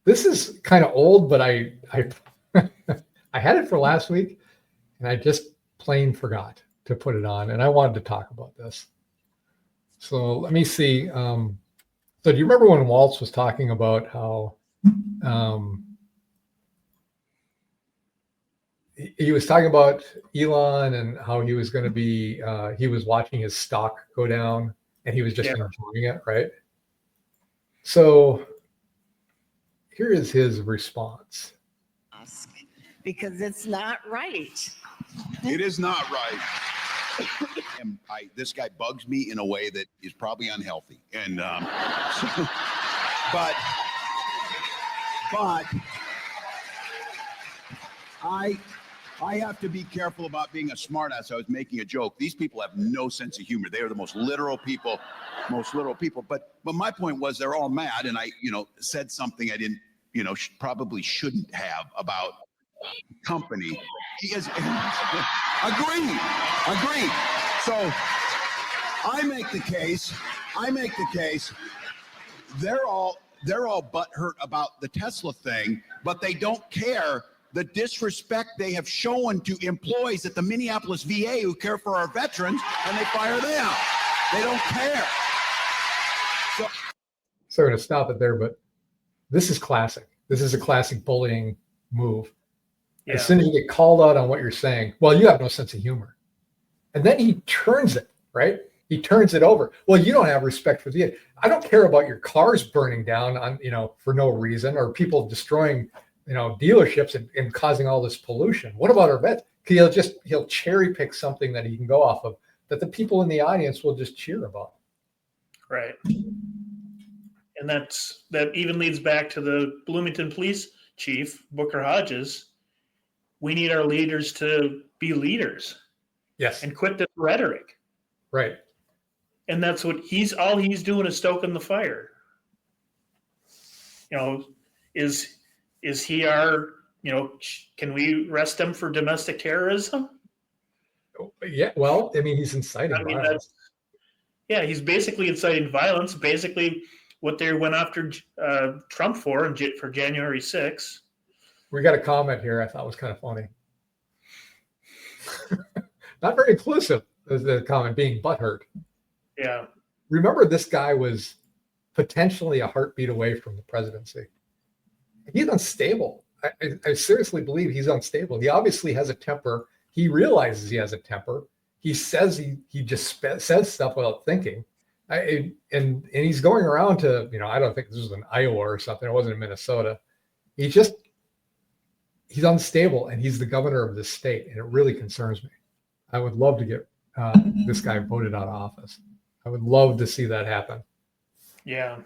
This is kind of old, but I I had it for last week, and I just plain forgot to put it on, and I wanted to talk about this. So let me see. So do you remember when Walz was talking about how he was talking about Elon and how he was going to be, he was watching his stock go down and he was just enjoying it, right? So here is his response. Because it's not right. It is not right. This guy bugs me in a way that is probably unhealthy. And, but I have to be careful about being a smartass. I was making a joke. These people have no sense of humor. They are the most literal people. But my point was they're all mad, and I, said something I didn't, probably shouldn't have about company. He is agree. So I make the case. They're all butthurt about the Tesla thing, but they don't care the disrespect they have shown to employees at the Minneapolis VA who care for our veterans, and they fire them. They don't care. Sorry to stop it there, but this is classic. This is a classic bullying move. Yeah. As soon as you get called out on what you're saying, well, you have no sense of humor. And then he turns it, right? He turns it over. Well, you don't have respect for the, I don't care about your cars burning down on, for no reason, or people destroying, dealerships and causing all this pollution. What about our vets? He'll cherry pick something that he can go off of that the people in the audience will just cheer about. Right. And that even leads back to the Bloomington police chief, Booker Hodges. We need our leaders to be leaders. Yes. And quit this rhetoric. Right. And that's what he's doing is stoking the fire. Is he our, can we arrest him for domestic terrorism? Yeah. Well, he's inciting violence. He's basically inciting violence. Basically what they went after Trump for January 6th. We got a comment here I thought was kind of funny. Not very inclusive, is the comment, being butthurt. Yeah. Remember, this guy was potentially a heartbeat away from the presidency. He's unstable. I seriously believe he's unstable. He obviously has a temper. He realizes he has a temper. He says he just says stuff without thinking. And he's going around to, I don't think this was in Iowa or something. It wasn't in Minnesota. He's unstable, and he's the governor of this state, and it really concerns me. I would love to get this guy voted out of office. I would love to see that happen. Yeah.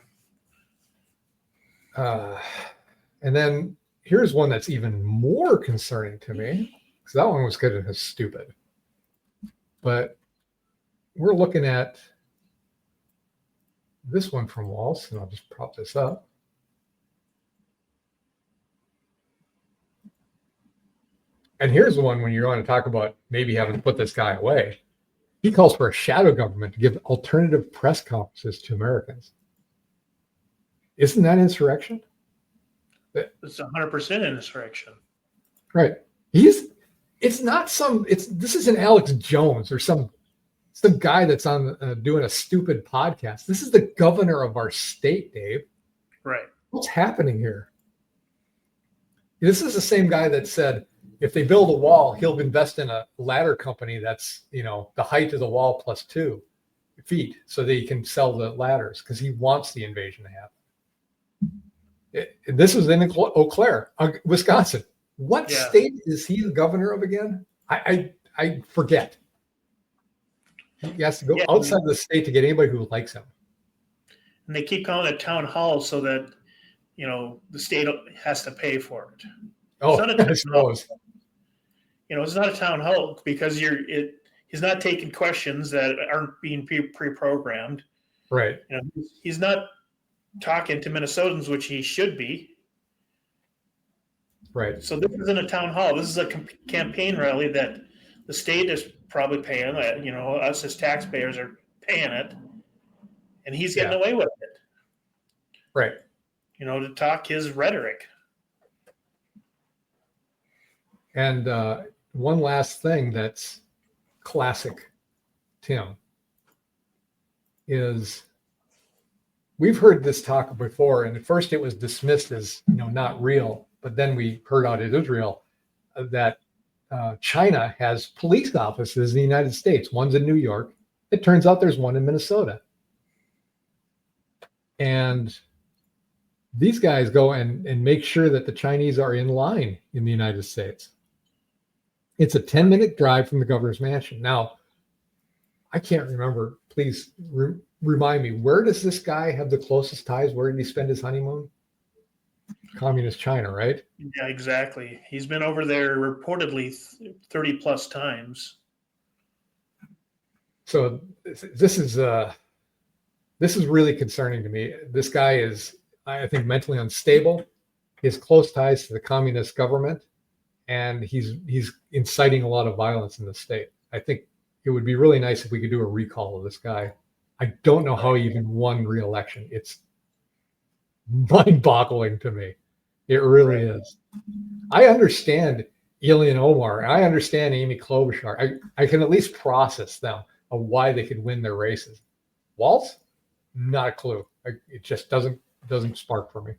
And then here's one that's even more concerning to me, because that one was kind of stupid. But we're looking at this one from Walz, and I'll just prop this up. And here's the one when you want to talk about maybe having to put this guy away. He calls for a shadow government to give alternative press conferences to Americans. Isn't that insurrection? It's 100% insurrection. Right. This isn't Alex Jones or some guy that's on doing a stupid podcast. This is the governor of our state, Dave. Right. What's happening here? This is the same guy that said, if they build a wall, he'll invest in a ladder company that's, the height of the wall plus 2 feet so that he can sell the ladders because he wants the invasion to happen. This was in Eau Claire, Wisconsin. What state is he the governor of again? I forget. He has to go outside of the state to get anybody who likes him. And they keep calling it town hall so that, the state has to pay for it. Oh, I suppose. It's not a town hall because he's not taking questions that aren't being pre-programmed. Right. He's not talking to Minnesotans, which he should be. Right. So this isn't a town hall. This is a campaign rally that the state is probably paying. Us as taxpayers are paying it, and he's getting away with it. Right. to talk his rhetoric. And one last thing that's classic Tim is we've heard this talk before, and at first it was dismissed as not real, but then we heard out it is real, that China has police offices in the United States. One's in New York. It turns out there's one in Minnesota. And these guys go and make sure that the Chinese are in line in the United States. It's a 10-minute drive from the governor's mansion. Now, I can't remember. Please remind me, where does this guy have the closest ties? Where did he spend his honeymoon? Communist China, right? Yeah, exactly. He's been over there reportedly 30 plus times. So this is really concerning to me. This guy is, I think, mentally unstable. He has close ties to the communist government, and he's inciting a lot of violence in the state. I think it would be really nice if we could do a recall of this guy. I don't know how he even won re-election. It's mind-boggling to me. It really is. I understand Ilhan Omar. I understand Amy Klobuchar. I can at least process them of why they could win their races. Walz, not a clue. It just doesn't spark for me.